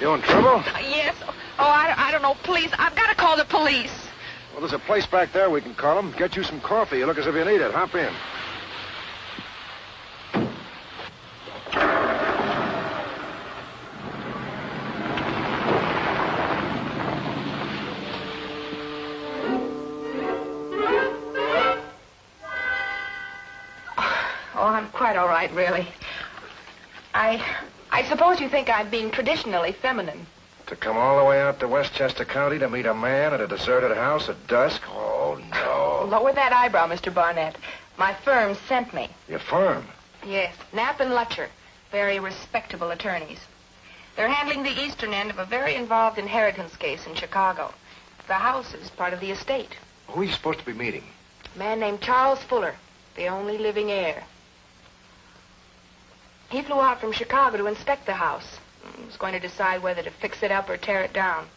You in trouble? Yes. Oh, I don't know. Please, I've got to call the police. Well, there's a place back there we can call them. Get you some coffee. You look as if you need it. Hop in. Oh, I'm quite all right, really. I suppose you think I'm being traditionally feminine. To come all the way out to Westchester County to meet a man at a deserted house at dusk? Oh, no. Lower that eyebrow, Mr. Barnett. My firm sent me. Your firm? Yes, Knapp and Lutcher. Very respectable attorneys. They're handling the eastern end of a very involved inheritance case in Chicago. The house is part of the estate. Who are you supposed to be meeting? A man named Charles Fuller, the only living heir. He flew out from Chicago to inspect the house. He was going to decide whether to fix it up or tear it down.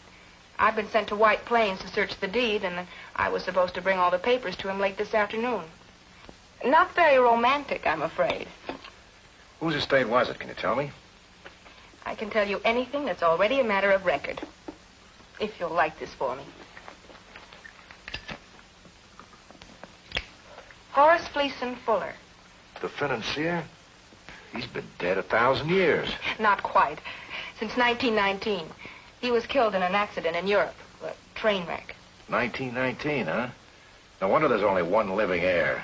I've been sent to White Plains to search the deed, and I was supposed to bring all the papers to him late this afternoon. Not very romantic, I'm afraid. Whose estate was it? Can you tell me? I can tell you anything that's already a matter of record. If you'll like this for me. Horace Fleeson Fuller. The financier? He's been dead 1,000 years. Not quite. Since 1919. He was killed in an accident in Europe. A train wreck. 1919, huh? No wonder there's only one living heir.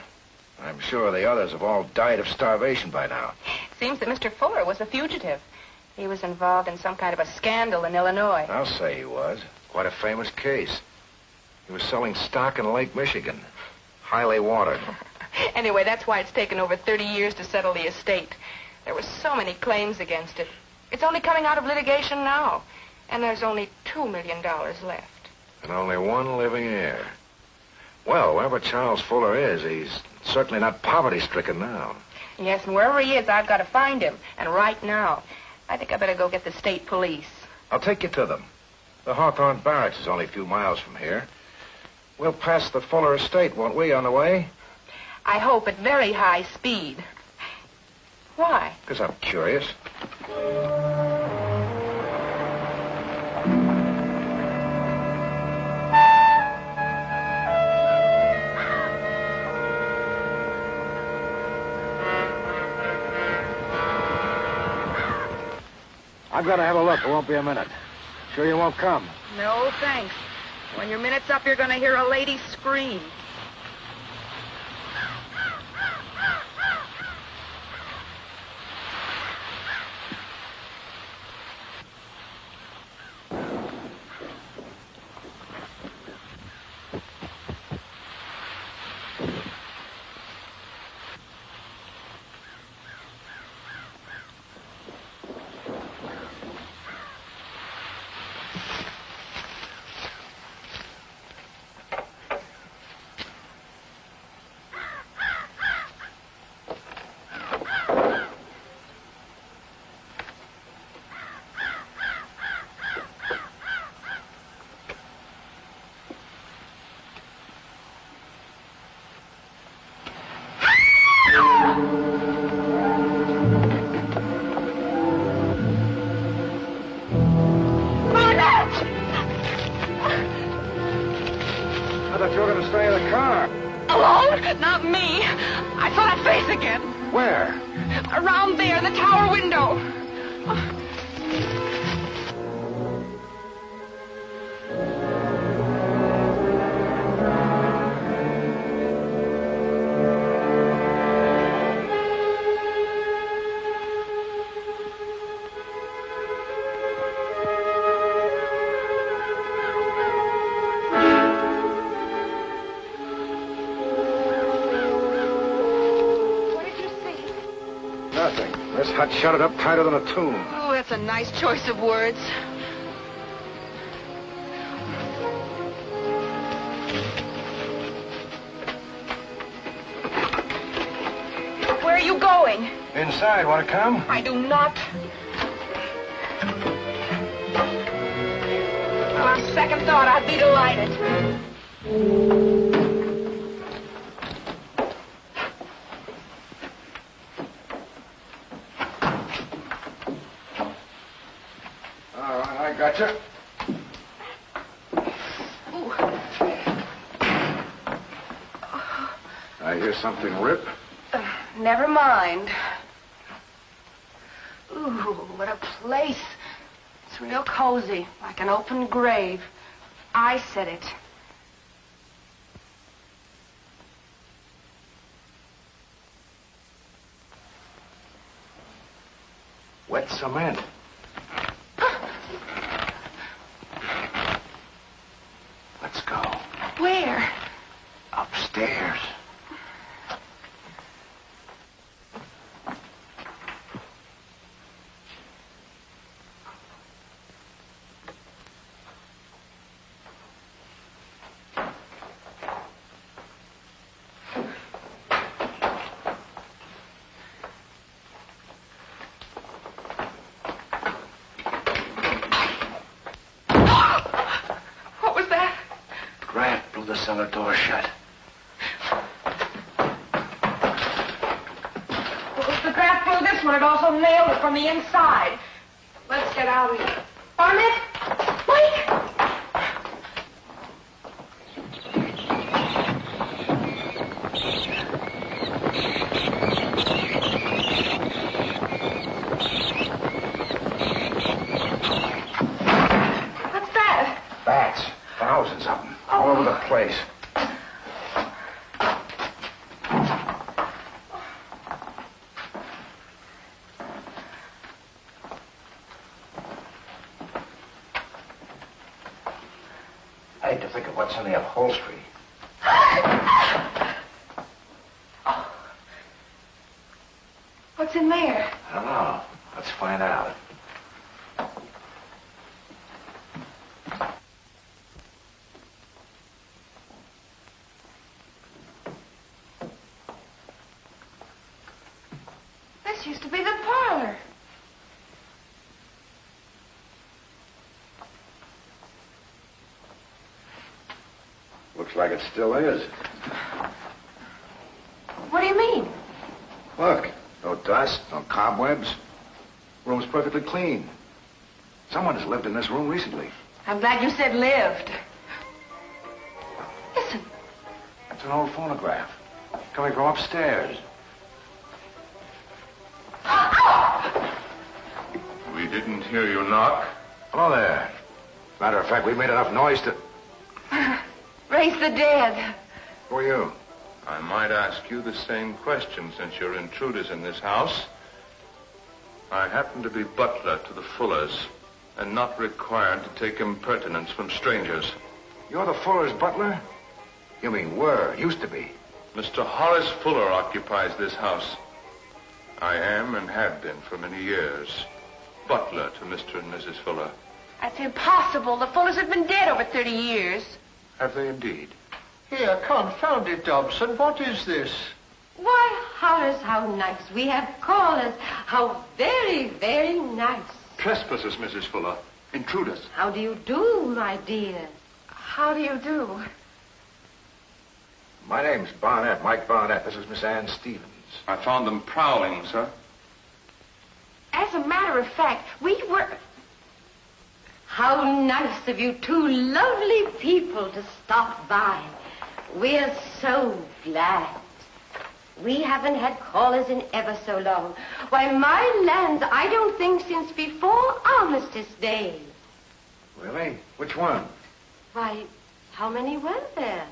I'm sure the others have all died of starvation by now. Seems that Mr. Fuller was a fugitive. He was involved in some kind of a scandal in Illinois. I'll say he was. Quite a famous case. He was selling stock in Lake Michigan. Highly watered. Anyway, that's why it's taken over 30 years to settle the estate. There were so many claims against it. It's only coming out of litigation now. And there's only $2 million left. And only one living heir. Well, wherever Charles Fuller is, he's certainly not poverty-stricken now. Yes, and wherever he is, I've got to find him. And right now. I think I better go get the state police. I'll take you to them. The Hawthorne Barracks is only a few miles from here. We'll pass the Fuller estate, won't we, on the way? I hope at very high speed. Why? Because I'm curious. I've got to have a look. It won't be a minute. Sure you won't come? No, thanks. When your minute's up, you're going to hear a lady scream. not me. I saw that face again. Where? Around there in the tower window. This hut shut it up tighter than a tomb. Oh, that's a nice choice of words. Where are you going? Inside, want to come? I do not. Well, on second thought, I'd be delighted. Gotcha. I hear something rip. Never mind. Ooh, what a place. It's real cozy, like an open grave. I said it. Wet cement. Let's go. Where? Upstairs. The cellar door shut. Well, if the draft blew this one, it also nailed it from the inside. Let's get out of here. Barnett! Wait! What's that? Bats. Thousands of them. All over the place. I hate to think of what's in the upholstery. What's in there? I don't know. Let's find out. This used to be the parlor. Looks like it still is. What do you mean? Look, no dust, no cobwebs. Room's perfectly clean. Someone has lived in this room recently. I'm glad you said lived. Listen. It's an old phonograph. Coming from upstairs. We didn't hear you knock. Hello there. Matter of fact, we made enough noise to... Raise the dead. Who are you? I might ask you the same question since you're intruders in this house. I happen to be butler to the Fullers and not required to take impertinence from strangers. You're the Fuller's butler? You mean were, used to be. Mr. Horace Fuller occupies this house. I am and have been for many years butler to Mr. and Mrs. Fuller. That's impossible. The Fullers have been dead over 30 years. Have they indeed? Here, confound it, Dobson. What is this? Why, Horace, how nice. We have callers. How very, very nice. Trespassers, Mrs. Fuller. Intruders. How do you do, my dear? How do you do? My name's Barnett, Mike Barnett. This is Miss Ann Stevens. I found them prowling, sir. As a matter of fact, we were... How nice of you two lovely people to stop by. We're so glad. We haven't had callers in ever so long. Why, my lands, I don't think since before Armistice Day. Really? Which one? Why, how many were there?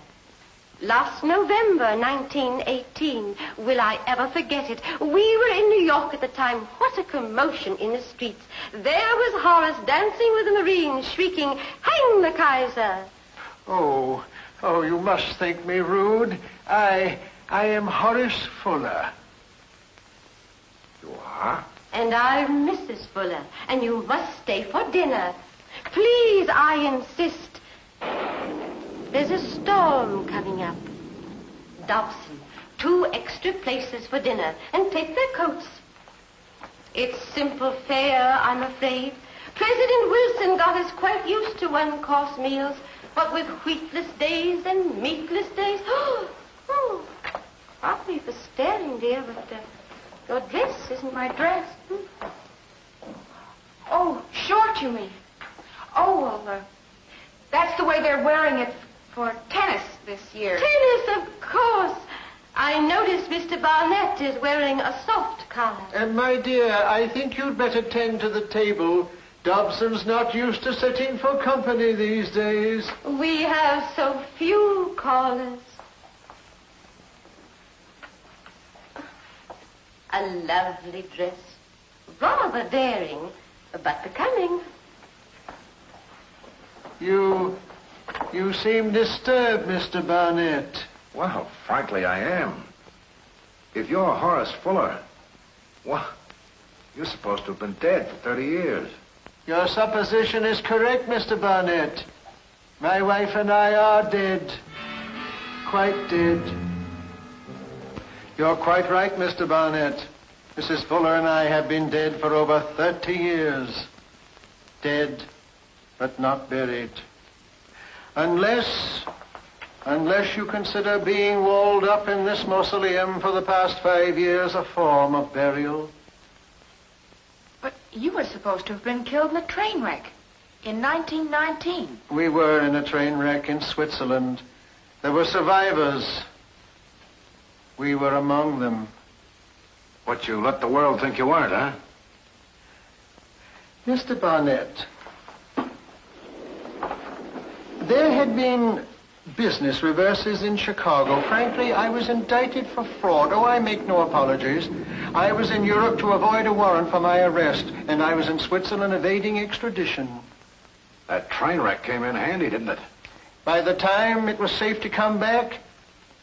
Last November, 1918. Will I ever forget it? We were in New York at the time. What a commotion in the streets. There was Horace dancing with the Marines, shrieking, "Hang the Kaiser!" Oh, you must think me rude. I am Horace Fuller. You are? And I'm Mrs. Fuller, and you must stay for dinner. Please, I insist. There's a storm coming up. Dobson, 2 extra places for dinner, and take their coats. It's simple fare, I'm afraid. President Wilson got us quite used to one-course meals, what with wheatless days and meatless days. Oh, sorry for staring, dear, but your dress isn't my dress. Oh, short, you mean? Oh, well, that's the way they're wearing it for tennis this year. Tennis, of course. I notice Mr. Barnett is wearing a soft collar. And my dear, I think you'd better tend to the table. Dobson's not used to sitting for company these days. We have so few callers. A lovely dress. Rather daring, but becoming. You seem disturbed, Mr. Barnett. Well, frankly, I am. If you're Horace Fuller, well, you're supposed to have been dead for 30 years. Your supposition is correct, Mr. Barnett. My wife and I are dead. Quite dead. You're quite right, Mr. Barnett. Mrs. Fuller and I have been dead for over 30 years. Dead, but not buried. Unless you consider being walled up in this mausoleum for the past 5 years a form of burial. But you were supposed to have been killed in a train wreck in 1919. We were in a train wreck in Switzerland. There were survivors. We were among them. What, you let the world think you weren't, huh? Mr. Barnett, there had been business reverses in Chicago. Frankly, I was indicted for fraud. Oh, I make no apologies. I was in Europe to avoid a warrant for my arrest, and I was in Switzerland evading extradition. That train wreck came in handy, didn't it? By the time it was safe to come back,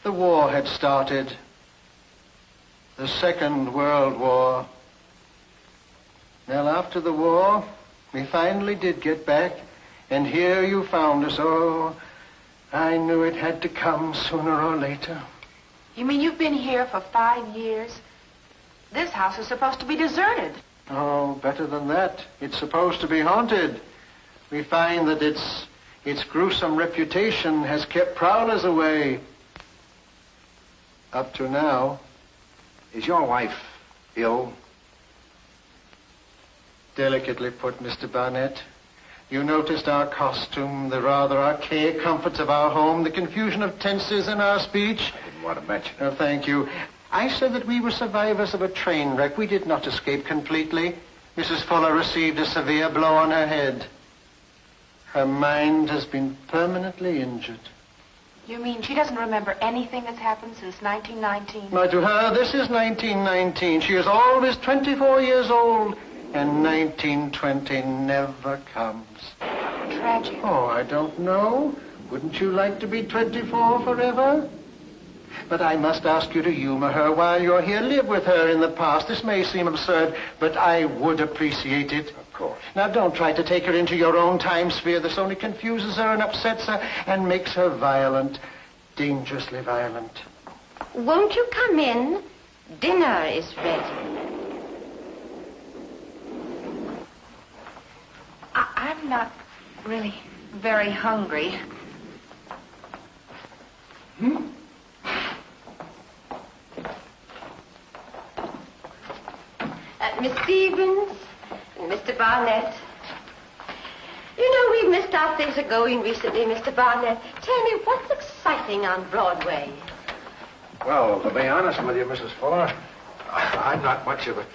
the war had started. The Second World War. Well, after the war, we finally did get back, and here you found us. Oh, I knew it had to come sooner or later. You mean you've been here for 5 years? This house is supposed to be deserted. Oh, better than that. It's supposed to be haunted. We find that its gruesome reputation has kept prowlers away. Up to now. Is your wife ill? Delicately put, Mr. Barnett. You noticed our costume, the rather archaic comforts of our home, the confusion of tenses in our speech. I didn't want to mention it. Oh, thank you. I said that we were survivors of a train wreck. We did not escape completely. Mrs. Fuller received a severe blow on her head. Her mind has been permanently injured. You mean she doesn't remember anything that's happened since 1919? Now, to her, this is 1919. She is always 24 years old, and 1920 never comes. Tragic. Oh, I don't know. Wouldn't you like to be 24 forever? But I must ask you to humor her while you're here. Live with her in the past. This may seem absurd, but I would appreciate it. Of course. Now, don't try to take her into your own time sphere. This only confuses her and upsets her and makes her violent, dangerously violent. Won't you come in? Dinner is ready. I'm not really very hungry. Miss Stevens and Mr. Barnett. You know, we've missed how things are going recently, Mr. Barnett. Tell me, what's exciting exciting on Broadway? Well, to be honest with you, Mrs. Fuller, I'm not much of a...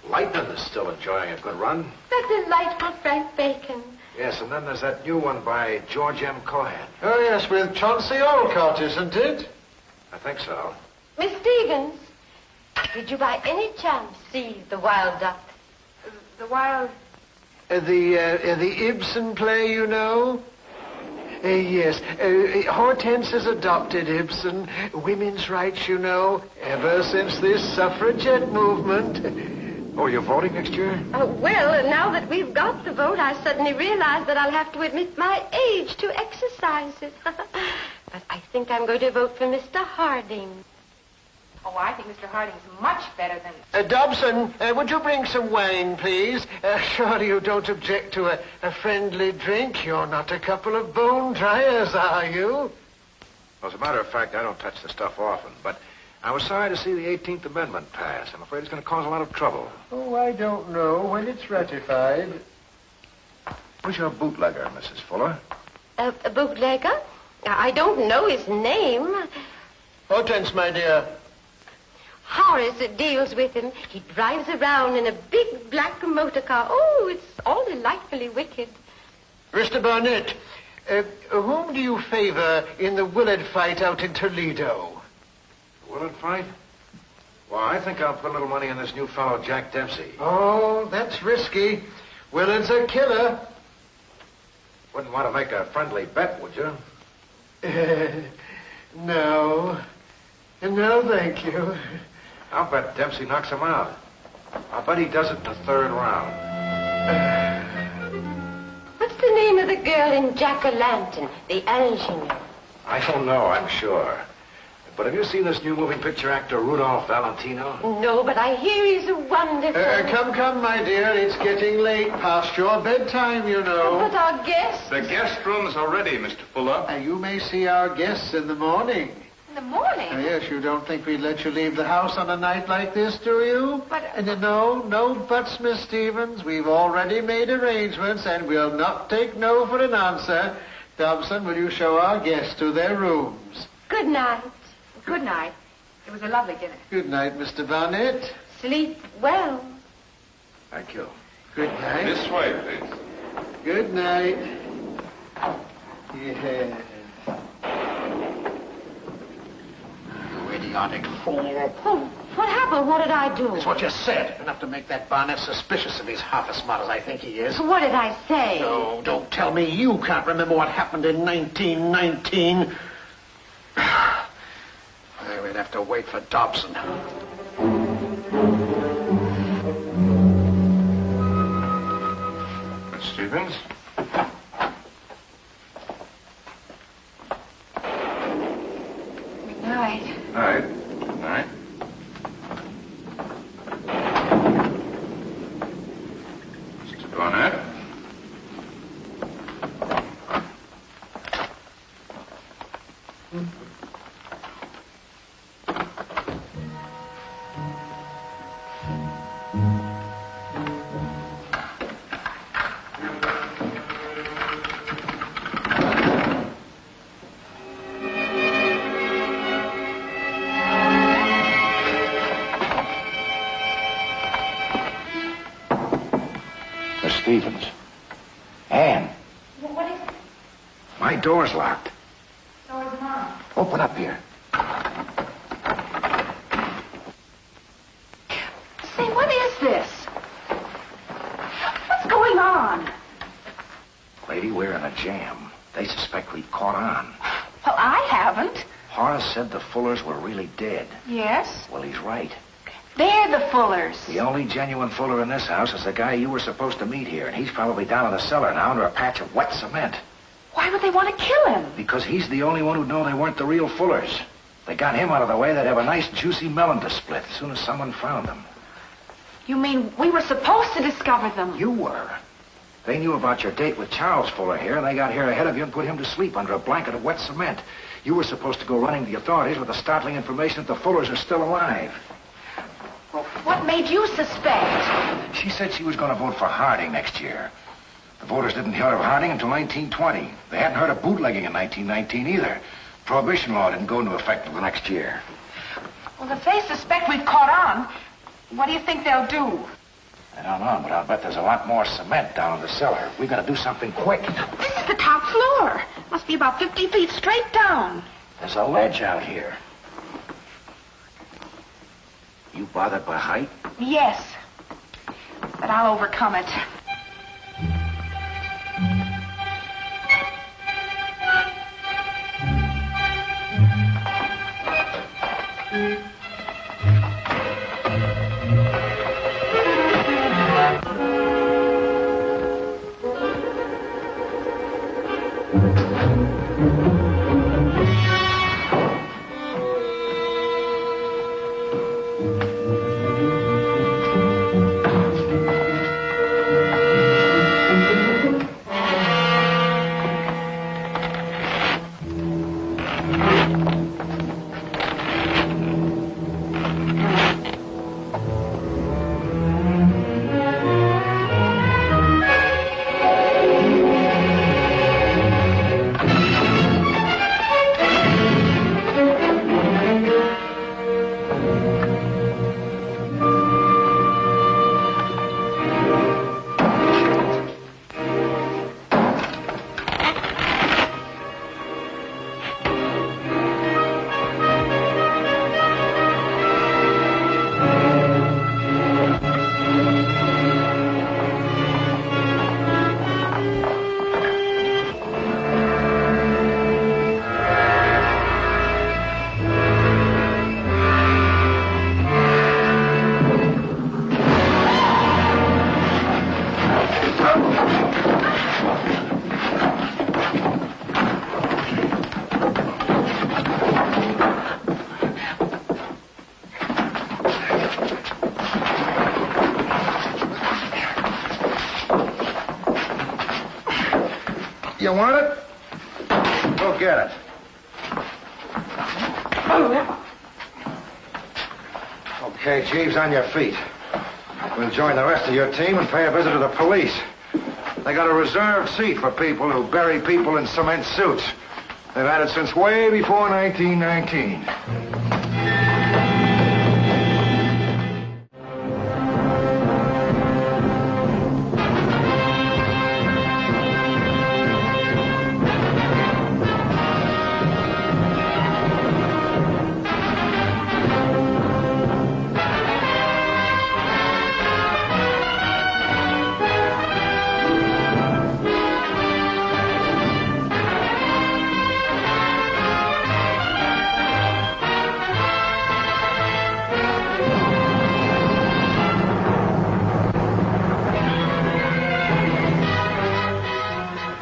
Lightning is still enjoying a good run. The delightful Frank Bacon. Yes, and then there's that new one by George M. Cohan. Oh, yes, with Chauncey Olcott, isn't it? I think so. Miss Stevens, did you by any chance see The Wild Duck? The Wild... The Ibsen play, you know? Yes. Hortense has adopted Ibsen. Women's rights, you know, ever since this suffragette movement. Oh, you're voting next year? Well, now that we've got the vote, I suddenly realize that I'll have to admit my age to exercise it. But I think I'm going to vote for Mr. Harding. Oh, I think Mr. Harding's much better than... Dobson, would you bring some wine, please? Surely you don't object to a friendly drink. You're not a couple of bone dryers, are you? Well, as a matter of fact, I don't touch the stuff often, but I was sorry to see the 18th Amendment pass. I'm afraid it's going to cause a lot of trouble. Oh, I don't know when it's ratified. Who's your bootlegger, Mrs. Fuller? A bootlegger? I don't know his name. Hortense, my dear. Horace deals with him. He drives around in a big black motor car. Oh, it's all delightfully wicked. Mr. Barnett, whom do you favor in the Willard fight out in Toledo? Willard fight? Well, I think I'll put a little money on this new fellow, Jack Dempsey. Oh, that's risky. Willard's a killer. Wouldn't want to make a friendly bet, would you? No. No, thank you. I'll bet Dempsey knocks him out. I'll bet he does it in the third round. What's the name of the girl in Jack-o'-lantern, the ingenue? I don't know, I'm sure. But have you seen this new moving picture actor, Rudolph Valentino? No, but I hear he's a wonderful... Come, my dear. It's getting late. Past your bedtime, you know. But our guests... The guest rooms are ready, Mr. Fuller. You may see our guests in the morning. In the morning? Yes, you don't think we'd let you leave the house on a night like this, do you? But... No buts, Miss Stevens. We've already made arrangements, and we'll not take no for an answer. Dobson, will you show our guests to their rooms? Good night. Good night. It was a lovely dinner. Good night, Mr. Barnett. Sleep well. Thank you. Good night. This way, please. Good night. Yes. You idiotic fool. Oh, what happened? What did I do? It's what you said. Enough to make that Barnett suspicious if he's half as smart as I think he is. What did I say? No, don't tell me you can't remember what happened in 1919. We'd have to wait for Dobson. Miss Stevens? Good night. Night. Good night. Mr. Barnett? Miss Stevens. Anne. What is it? My door's locked. So is mine. Open up here. Say, what is this? What's going on? Lady, we're in a jam. They suspect we've caught on. Well, I haven't. Horace said the Fullers were really dead. Yes? Well, he's right. They're the Fullers. The only genuine Fuller in this house is the guy you were supposed to meet here, and he's probably down in the cellar now under a patch of wet cement. Why would they want to kill him? Because he's the only one who'd know they weren't the real Fullers. They got him out of the way, they'd have a nice, juicy melon to split as soon as someone found them. You mean we were supposed to discover them? You were. They knew about your date with Charles Fuller here, and they got here ahead of you and put him to sleep under a blanket of wet cement. You were supposed to go running to the authorities with the startling information that the Fullers are still alive. Well, what made you suspect? She said she was going to vote for Harding next year. The voters didn't hear of Harding until 1920. They hadn't heard of bootlegging in 1919 either. Prohibition law didn't go into effect until the next year. Well, if they suspect we've caught on, what do you think they'll do? I don't know, but I'll bet there's a lot more cement down in the cellar. We've got to do something quick. This is the top floor. Must be about 50 feet straight down. There's a ledge out here. You bothered by height? Yes, but I'll overcome it. You want it? Go get it. Okay, Jeeves, on your feet. We'll join the rest of your team and pay a visit to the police. They got a reserved seat for people who bury people in cement suits. They've had it since way before 1919.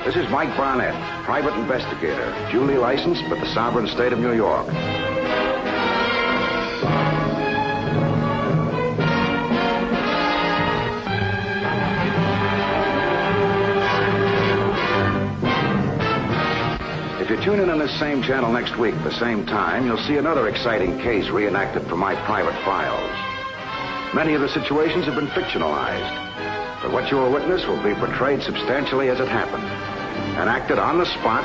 This is Mike Barnett, private investigator, duly licensed with the sovereign state of New York. If you tune in on this same channel next week at the same time, you'll see another exciting case reenacted from my private files. Many of the situations have been fictionalized, but what you will witness will be portrayed substantially as it happened, and acted on the spot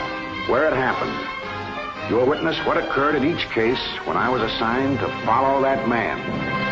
where it happened. You'll witness what occurred in each case when I was assigned to follow that man.